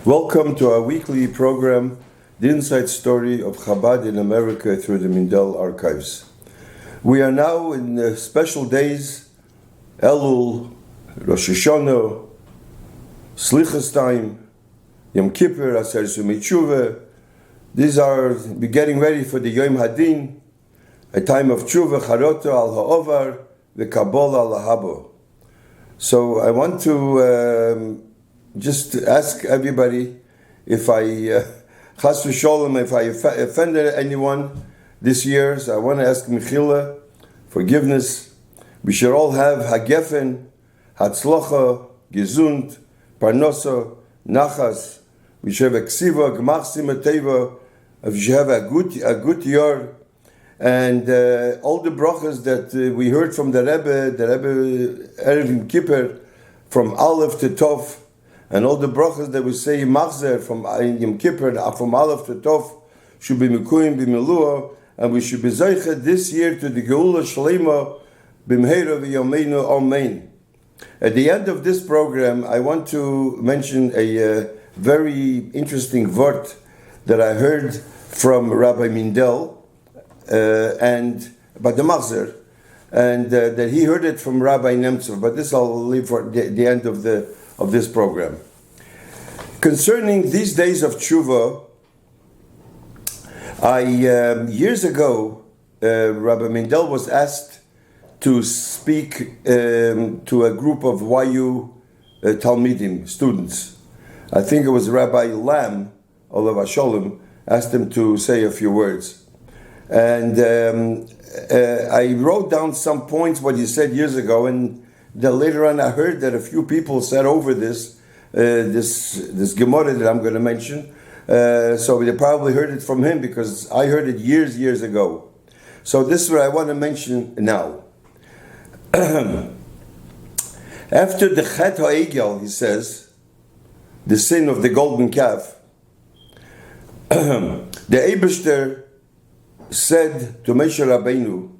Welcome to our weekly program, The Inside Story of Chabad in America through the Mindel Archives. We are now in special days, Elul, Rosh Hashanah, Slichas time, Yom Kippur, Aser Tshuva. These are getting ready for the Yom Hadin, a time of Tshuva, Charota al Ha'ovar, the Kabbalah al Habo. So I want to just ask everybody if I, Chas v'sholem, if I offended anyone this year. So I want to ask Mechila, forgiveness. We should all have Hagefen, Hatzlocha, Gesund, Parnosa, Nachas. We should have Ksiva, Gmach Simateva. We should have a good year. And all the brachas that we heard from the Rebbe Erev Yom Kippur, from Aleph to Tov, and all the brachas that we say Machzer from Yom Kippur, from Aleph to Tov, should be Mekuyim b'Melua, and we should be Zeicha this year to the Geula Shlema b'Mheira v'Yomeinu Amen. At the end of this program, I want to mention a very interesting word that I heard from Rabbi Mindel, and about the Machzer, and that he heard it from Rabbi Nemtsov, but this I'll leave for the end of this program. Concerning these days of Tshuva, years ago, Rabbi Mindel was asked to speak to a group of YU Talmidim, students. I think it was Rabbi Lam, Olav Hasholem, asked him to say a few words. And I wrote down some points, what he said years ago, and then later on I heard that a few people said over this Gemara that I'm going to mention. So they probably heard it from him because I heard it years ago. So this is what I want to mention now. After the Chet HaEgel, he says, the sin of the golden calf, the Eibishter said to Moshe Rabbeinu,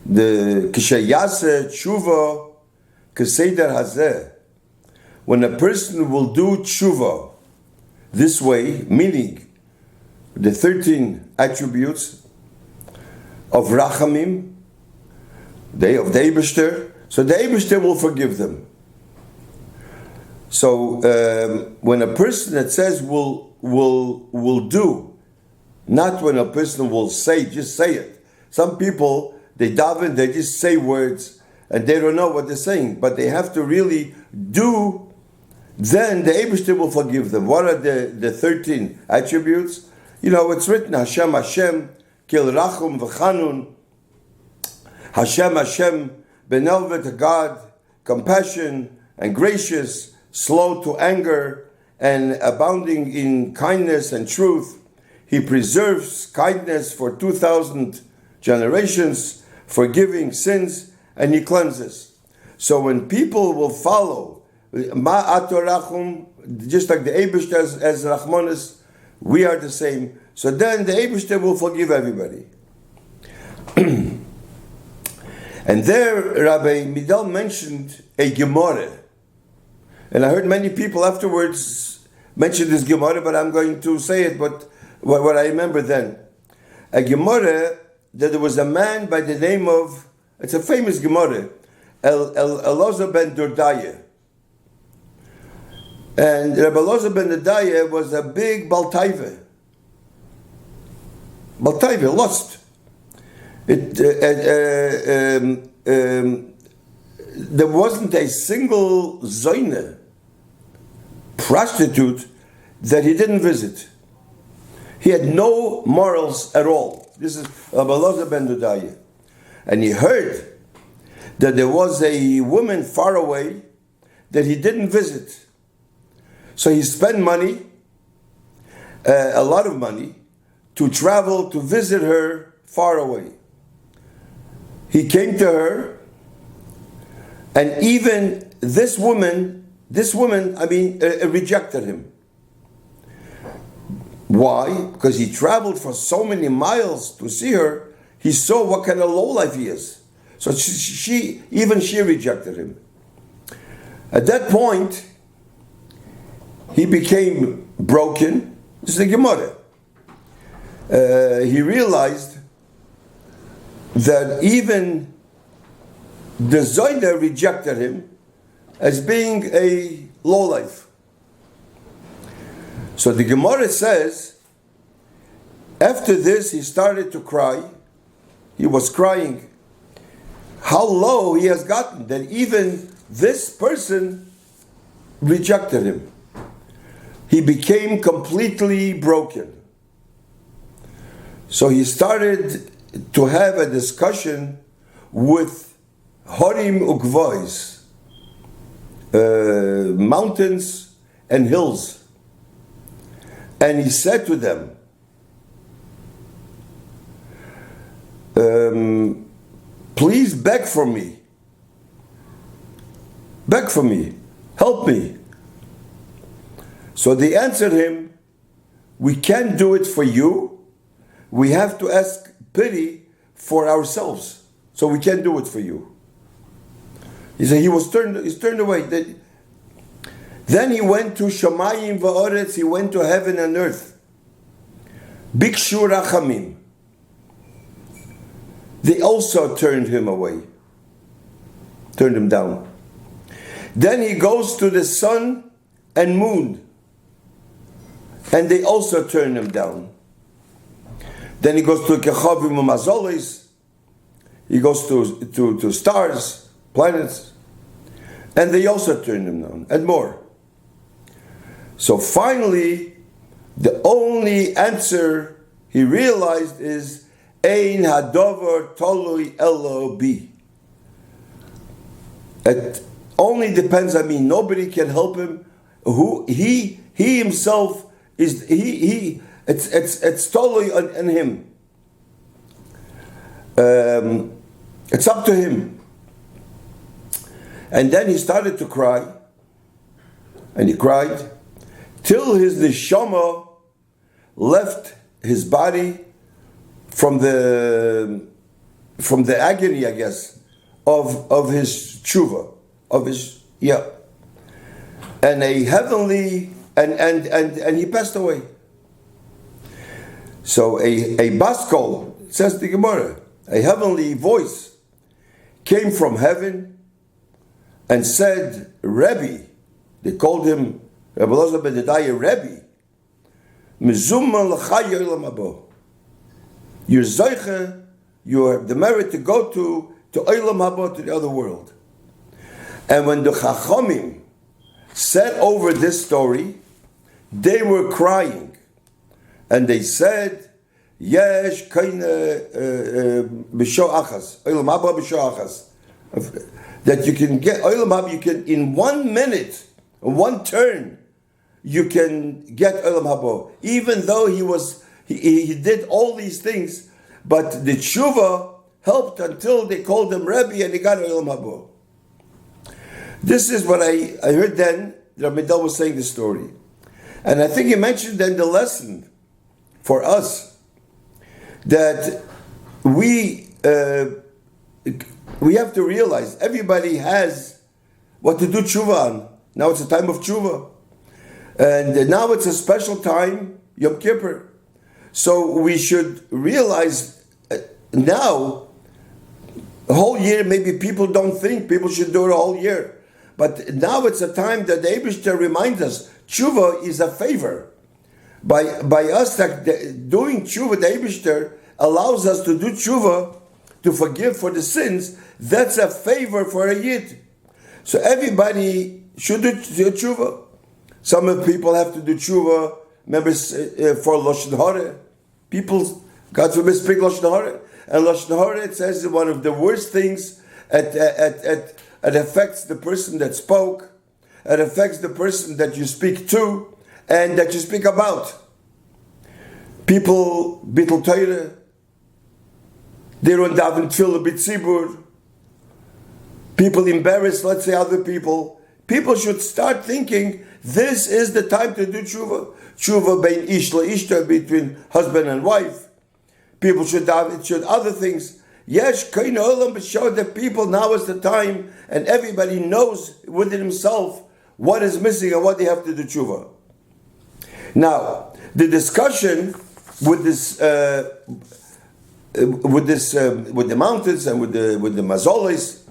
the Kishayase Tshuva Keseder Hazeh, when a person will do Tshuva this way, meaning the 13 attributes of Rachamim, of the Eibishter, so the Eibishter will forgive them. So when a person that says will do, not when a person will say, just say it. Some people, they daven, they just say words, and they don't know what they're saying, but they have to really do, then the Eibishter will forgive them. What are the 13 attributes? You know, it's written, Hashem, Kil Rachum V'Chanun, Hashem, Benelvet to God, compassion and gracious, slow to anger, and abounding in kindness and truth. He preserves kindness for 2,000 generations, forgiving sins, and he cleanses. So when people will follow Ma'atorachum, just like the Eibishter as Rachmanis, we are the same. So then the Eibishter will forgive everybody. And there Rabbi Mindel mentioned a Gemara. And I heard many people afterwards mention this Gemara, but I'm going to say it, but what I remember then. A Gemara, that there was a man by the name of, it's a famous Gemara, Elazar ben Dordaya. And Rabbi Elazar ben Dordaya was a big Baltaiva. Baltaiva, lost. There wasn't a single Zoyne, prostitute, that he didn't visit. He had no morals at all. This is Rabbi Elazar ben Dordaya. And he heard that there was a woman far away that he didn't visit. So he spent money, a lot of money, to travel to visit her far away. He came to her, and even this woman, rejected him. Why? Because he traveled for so many miles to see her. He saw what kind of lowlife he is. So she rejected him. At that point, he became broken. This is the Gemara. He realized that even the Zoyda rejected him as being a lowlife. So the Gemara says, after this he started to cry. He was crying how low he has gotten, that even this person rejected him. He became completely broken. So he started to have a discussion with Horim Ugvois, mountains and hills. And he said to them, please beg for me. Beg for me. Help me. So they answered him, we can't do it for you. We have to ask pity for ourselves. So we can't do it for you. He said he's turned away. Then he went to Shamayim va'oretz, he went to heaven and earth. Bikshu rachamim. They also turned him away. Turned him down. Then he goes to the sun and moon. And they also turn him down. Then he goes to Kechavim u'Mazolis. He goes to stars, planets. And they also turn him down. And more. So finally, the only answer he realized is Ein hadover tolui elo bi. It only depends on me. Nobody can help him. He himself is it's totally on him. It's up to him. And then he started to cry, and he cried till his neshama left his body from the agony, I guess, of his tshuva, and a heavenly and he passed away. So a baskol, says the Gemara, a heavenly voice came from heaven and said, Rabbi, they called him Rabbi Elazar ben Dedaya, Rabbi, Mizumma l'chaya olam habo. You're Zoiche, you have the merit to go to Olam Haba, to the other world. And when the Chachamim said over this story, they were crying. And they said, Yesh kaina b'sho achas, Olam Haba b'sho achas. That you can get, Olam Haba, you can, in 1 minute, one turn, you can get Olam Haba. Even though he did all these things, but the tshuva helped until they called him Rabbi and he got Olam Haba. This is what I heard then. Rabbi was saying the story. And I think he mentioned then the lesson for us that we have to realize everybody has what to do tshuva on. Now it's a time of tshuva. And now it's a special time, Yom Kippur. So we should realize now, the whole year, maybe people don't think people should do it a whole year. But now it's a time that the Eibishter reminds us, tshuva is a favor. By us doing tshuva, the Eibishter allows us to do tshuva, to forgive for the sins. That's a favor for a yid. So everybody should do tshuva. Some of the people have to do tshuva, members for Lashon Hara. People, God forbid, speak Lashon Hara. And Lashon Hara, it says, is one of the worst things. It affects the person that spoke. It affects the person that you speak to and that you speak about. People, bittul Torah, they don't daven tefillah b'tzibur. People embarrass, let's say, other people. People should start thinking, this is the time to do tshuva. Tshuva bein ish la'ishta, between husband and wife. People should other things. Yesh kain olam b'sho, that people, now is the time, and everybody knows within himself what is missing and what they have to do tshuva. Now, the discussion with the mountains and with the mazoles,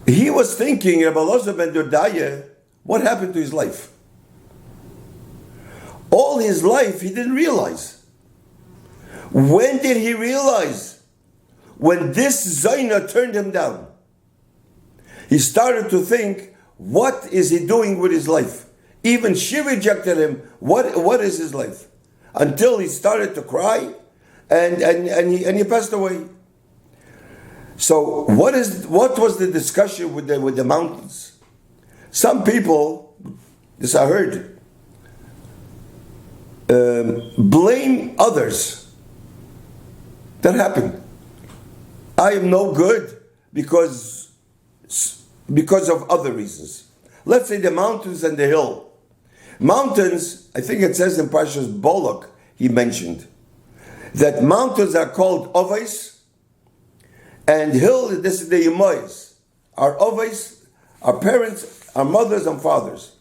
he was thinking about Elazar ben Dordaya, what happened to his life? All his life he didn't realize. When did he realize? When this Zaina turned him down. He started to think, what is he doing with his life? Even she rejected him. What is his life? Until he started to cry, and he passed away. So what was the discussion with the mountains? Some people, this I heard, blame others. That happened. I am no good because of other reasons. Let's say the mountains and the hill. Mountains, I think it says in Parshas Bolok, he mentioned, that mountains are called Ovais, and hill, this is the Yemois. Our Ovais, our parents, our mothers and fathers.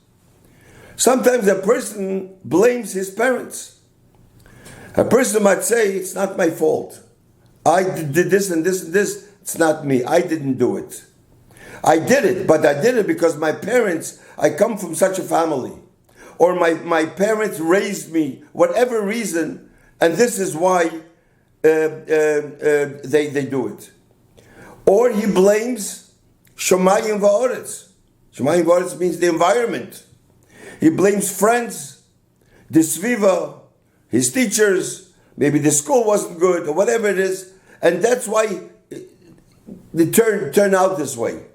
Sometimes a person blames his parents. A person might say, it's not my fault. I did this and this and this, it's not me, I didn't do it. I did it, but I did it because my parents, I come from such a family. Or my parents raised me, whatever reason, and this is why they do it. Or he blames Shomayim Va'oretz. Shomayim Va'oretz means the environment. He blames friends, the Sviva, his teachers, maybe the school wasn't good, or whatever it is, and that's why they turn out this way.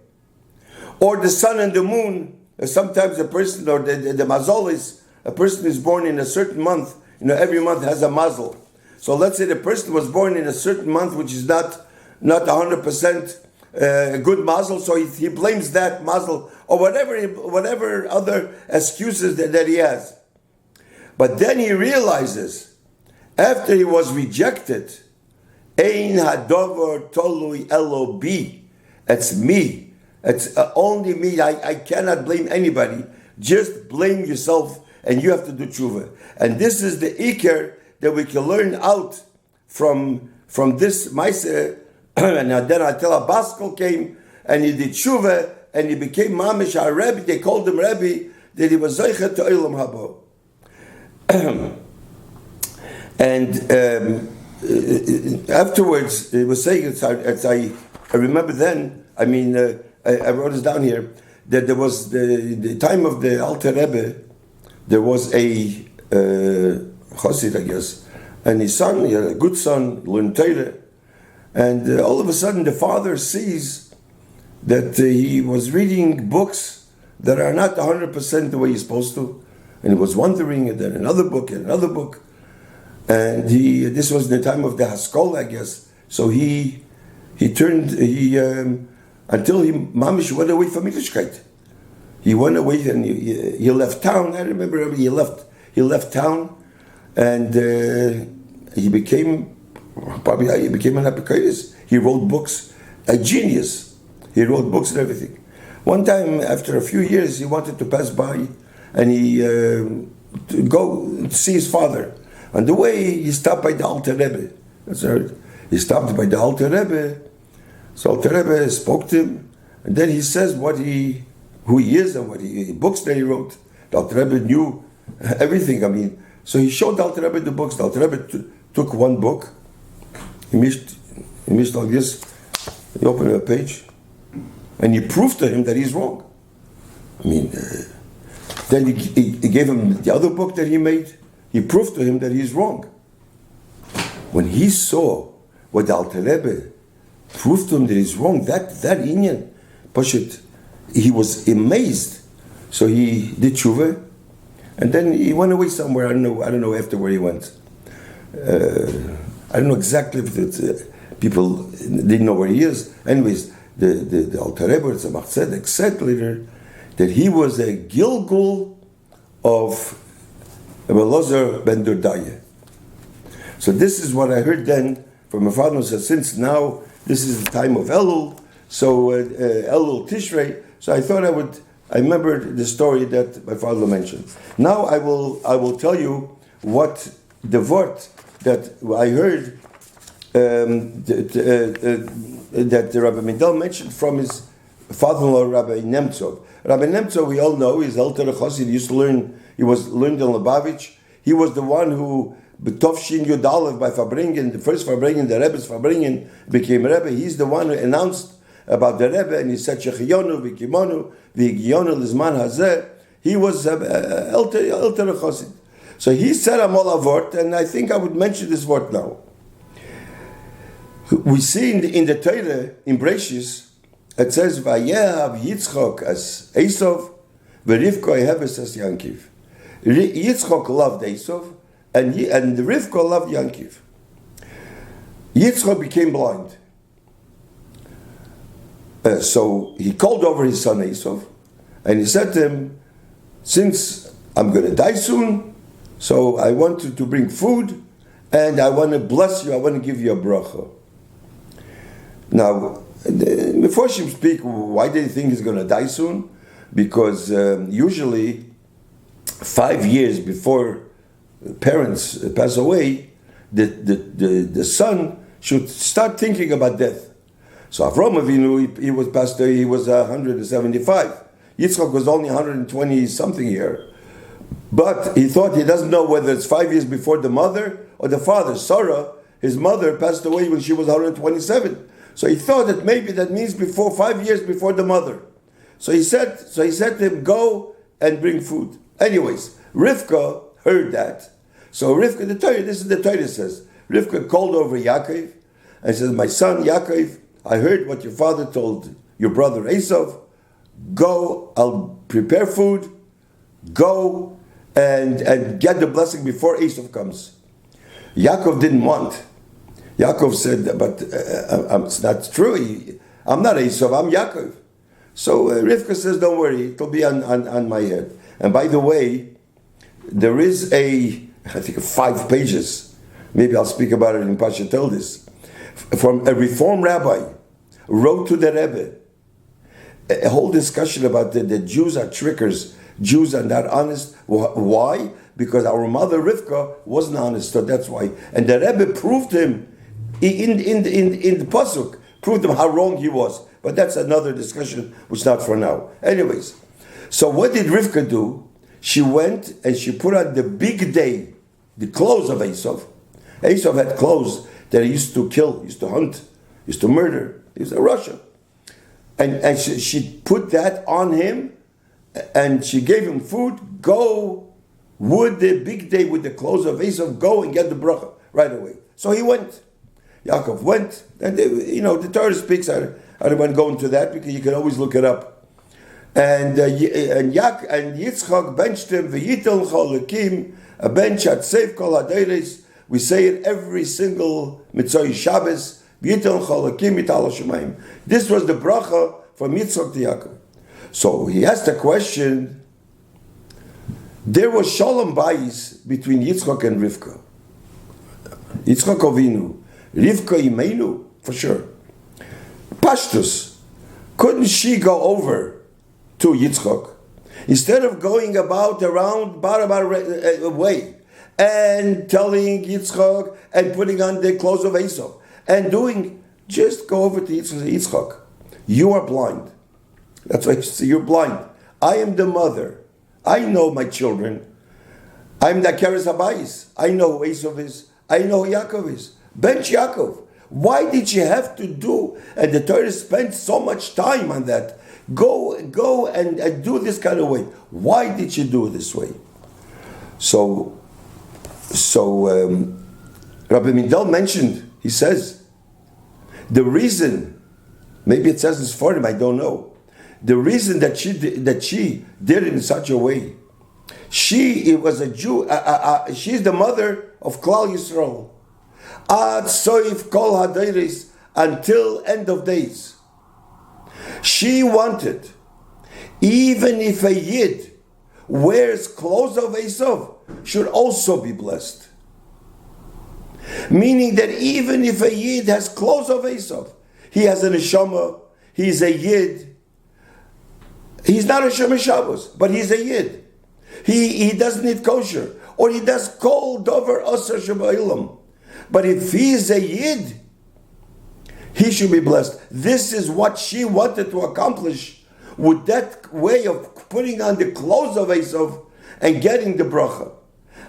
Or the sun and the moon. Sometimes a person, or the mazolis, a person is born in a certain month. Every month has a mazel. So let's say the person was born in a certain month, which is not 100% good mazel. So he blames that mazel or whatever other excuses that he has. But then he realizes, after he was rejected, Ein hadover tolui elo bi. It's me. It's only me. I cannot blame anybody. Just blame yourself, and you have to do tshuva. And this is the ikar that we can learn out from this ma'aseh. And then Atela Baskel came, and he did tshuva, and he became mamish our Rabbi. They called him Rabbi, that he was zeicha to olam haba. And afterwards, he was saying, I remember then, I wrote this down here, that there was the time of the Alter Rebbe, there was a Chassid, I guess, and his son, he had a good son, learned Torah, and all of a sudden the father sees that he was reading books that are not 100% the way he's supposed to, and he was wondering, and then another book, and this was the time of the Haskol, I guess, so until he mamish went away from Yiddishkeit. He went away and he left town. I remember he left town, and he became an apikaitis. He wrote books, a genius. He wrote books and everything. One time, after a few years, he wanted to pass by, and he to go to see his father. On the way, he stopped by the Alter Rebbe. That's right. He stopped by the Alter Rebbe. So Alter Rebbe spoke to him, and then he says who he is and books that he wrote. The Alter Rebbe knew everything. So he showed the Alter Rebbe the books. The Alter Rebbe took one book. He missed like this. He opened a page, and he proved to him that he's wrong. Then he gave him the other book that he made. He proved to him that he's wrong. When he saw what the Alter Rebbe proved to him that he's wrong, that inyan, Pashit, he was amazed. So he did tshuva, and then he went away somewhere. I don't know after where he went. I don't know exactly if people didn't know where he is. Anyways, the Alter Rebbe, the Tzemach Tzedek, said later that he was a Gilgul of Elazar ben Dordaya. So this is what I heard then from my father, who said, since now this is the time of Elul, so Elul Tishrei, so I thought I would I remember the story that my father mentioned. Now I will tell you what the word that I heard that the Rabbi Mindel mentioned from his father-in-law, Rabbi Nemtsov. Rabbi Nemtsov, we all know, is Elter Chassid. He was learned in Lubavitch. He was the one who, B'tovshin Yudalev, by Fabringen, the first Fabringen, the Rebbe's Fabringen, became Rebbe. He's the one who announced about the Rebbe, and he said, Shechiyonu, V'kimonu, V'giyonu, Lizman Hazeh. He was Elter Chassid. So he said Amol Avort, and I think I would mention this word now. We see in the Torah, in Breshis, it says, Vayehav Yitzchok as Esav, V'Rivka Yeheves as Yankiv. Yitzchok loved Esav, and Rivka loved Yankiv. Yitzchok became blind. So he called over his son Esav, and he said to him, since I'm going to die soon, so I want you to bring food, and I want to bless you, I want to give you a bracha. Now, before she speak, why do you think he's going to die soon? Because usually 5 years before parents pass away, the son should start thinking about death. So Avraham Avinu, he was passed away, he was 175. Yitzchak was only 120 something here. But he thought, he doesn't know whether it's 5 years before the mother or the father. Sarah, his mother, passed away when she was 127. So he thought that maybe that means 5 years before the mother. So he said to him, go and bring food. Anyways, Rivka heard that. So Rivka, this is the Torah says, Rivka called over Yaakov and says, my son Yaakov, I heard what your father told your brother Esav. Go, I'll prepare food. Go and get the blessing before Esav comes. Yaakov didn't want. Yaakov said, but it's not true. I'm not Esav, I'm Yaakov. So Rivka says, don't worry, it'll be on my head. And by the way, there is I think 5 pages, maybe I'll speak about it in Pasha Teldis, from a Reform rabbi, wrote to the Rebbe, a whole discussion about the Jews are trickers, Jews are not honest. Why? Because our mother Rivka wasn't honest, so that's why. And the Rebbe proved him, in the Pasuk, proved him how wrong he was. But that's another discussion, which is not for now. Anyways, so what did Rivka do? She went and she put on the big day, the clothes of Esav. Esav had clothes that he used to kill, used to hunt, used to murder. He was a Russia. And she put that on him, and she gave him food. Go with the big day with the clothes of Esav, go and get the bracha right away. So he went. Yaakov went, and the Torah speaks. I don't want to go into that because you can always look it up. And Yitzchak benched him. V'yitel cholakim, a bench at Seif kol hadeiros. We say it every single Mitzvah Shabbos. V'yitel cholakim ital hashemayim. This was the bracha from Yitzchak to Yaakov. So he asked a question. There was shalom bayis between Yitzchak and Rivka. Yitzchak Avinu. Rivka Imeinu, for sure. Pashtus, couldn't she go over to Yitzchak instead of going about a roundabout way and telling Yitzchak and putting on the clothes of Esav and just go over to Yitzchak. You are blind. That's why you see you're blind. I am the mother. I know my children. I'm the Keres Habayis. I know who Esav is. I know who Yaakov is. Bench Yaakov. Why did you have to do? And the Torah spent so much time on that. Go and do this kind of way. Why did you do it this way? So Rabbi Mindel mentioned. He says the reason, maybe it says this for him. I don't know. The reason that she did it in such a way. She was a Jew. She's the mother of Klal Yisrael. Ad soif kol hadeiros, until end of days. She wanted, even if a Yid wears clothes of Esav, should also be blessed. Meaning that even if a Yid has clothes of Esav, he has a neshama, he's a Yid, He's not a Shomer Shabbos, but he's a Yid. He doesn't eat kosher, or he does kol dover osar shabaylam. But if he is a Yid, he should be blessed. This is what she wanted to accomplish with that way of putting on the clothes of Esav and getting the bracha.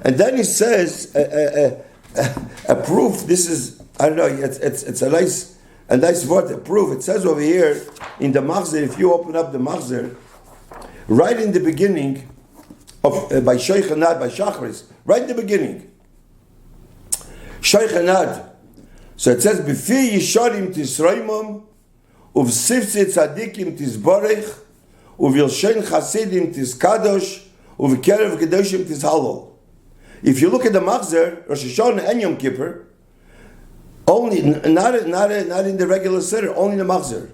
And then he says a proof. This is, I don't know. It's a nice word. A proof. It says over here in the Machzer. If you open up the Machzer, right in the beginning of by Sheikh Anad by Shachris, right in the beginning, Sheikh Anad. So it says, "B'fi yisharim tisroimam, uvsiftzei tzadikim tisborech, uvilshen chasidim tiskadosh, uvkerev kedoshim tishalol." If you look at the Machzer, Rosh Hashanah and Yom Kippur, only not in the regular Siddur, only in the Machzer.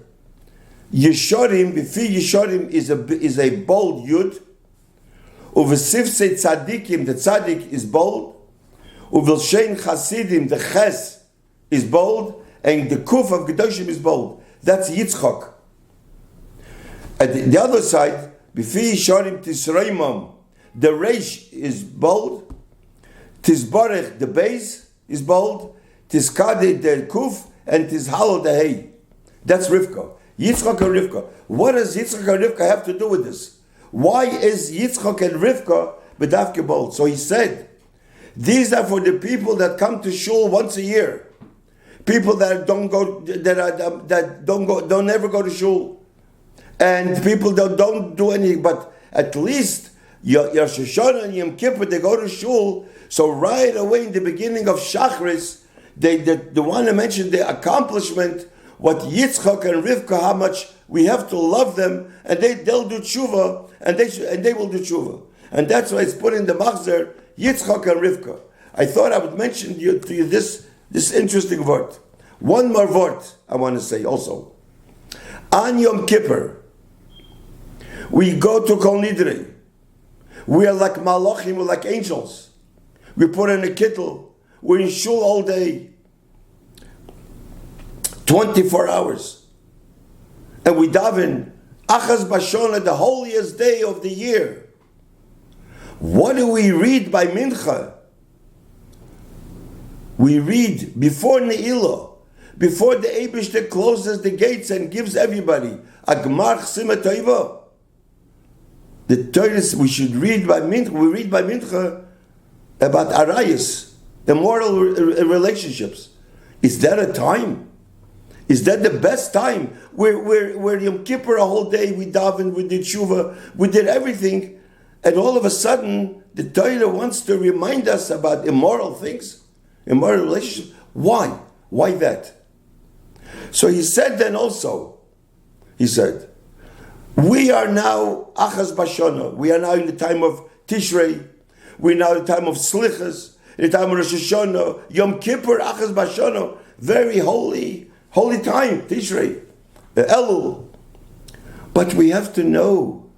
Yisharim, b'fi yisharim is a bold yud, uvsiftzei tzadikim, the tzadik is bold, uvilshen chasidim, the ches is bold, and the kuf of Kedoshim is bold. That's Yitzchak. At the other side, B'fi Yisharim Tisreimam, the Reish is bold, Tizbarech, the base is bold, Tizkade, the kuf, and Tizhalo, the hay. That's Rivka. Yitzchak and Rivka. What does Yitzchak and Rivka have to do with this? Why is Yitzchak and Rivka bedavke bold? So he said, these are for the people that come to shul once a year. People that don't ever go to shul, and people that don't do anything. But at least Rosh Hashanah and Yom Kippur, they go to shul. So right away in the beginning of Shachris, they want to mention the accomplishment, what Yitzchak and Rivka, how much we have to love them, and they'll do tshuva, and they will do tshuva, and that's why it's put in the Machzer Yitzchak and Rivka. I thought I would mention to you this interesting word. One more word I want to say also. On Yom Kippur, we go to Kol Nidrei. We are like malachim, we're like angels. We put in a kittel. We're in shul all day. 24 hours. And we daven Achaz Bashona, the holiest day of the year. What do we read by Mincha? We read before Ne'ilah, before the Eibishter closes the gates and gives everybody a Gmar Chsima Toiva. The Torah, we should read by Mincha. We read by Mincha about Arayas, immoral relationships. Is that a time? Is that the best time? Where Yom Kippur a whole day, we daven, we did tshuva, we did everything, and all of a sudden the Torah wants to remind us about immoral things, immoral relationships. Why? Why that? So he said then also, he said, we are now Achaz Bashana. We are now in the time of Tishrei. We're now in the time of Slichas, in the time of Rosh Hashanah, Yom Kippur, Achaz Bashana, very holy time, Tishrei, Elul. But we have to know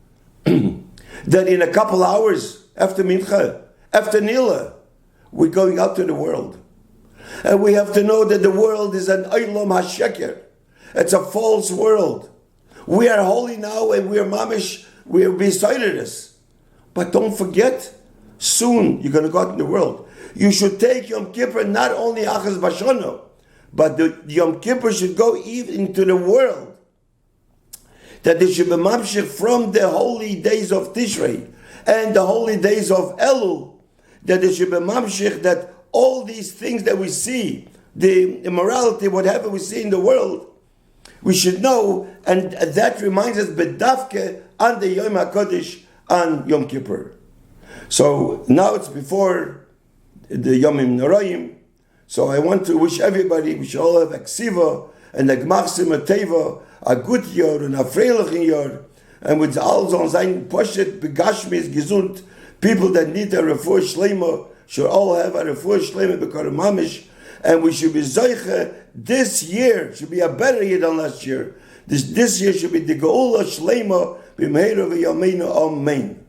that in a couple hours after Mincha, after Nila, we're going out to the world. And we have to know that the world is an Olam HaSheker. It's a false world. We are holy now and we are mamish, we are beside us. But don't forget, soon you're going to go out in the world. You should take Yom Kippur not only Achaz Bashana, but the Yom Kippur should go even into the world. That they should be mamshich from the holy days of Tishrei and the holy days of Elul. That they should be mamshich, that all these things that we see, the immorality, whatever we see in the world, we should know, and that reminds us bedavke on the Yom HaKodesh on Yom Kippur. So now it's before the Yomim Noraim. So I want to wish everybody, we should all have a ksiva and a gmach simateva, a good year and a freilichen year, and with all so sein poshet begashmis gesund, people that need a refuah shleima should all have a refuah shleima because of mamish, and we should be zoiche. This year should be a better year than last year. This year should be the geula shleima b'meira v'yameinu amen.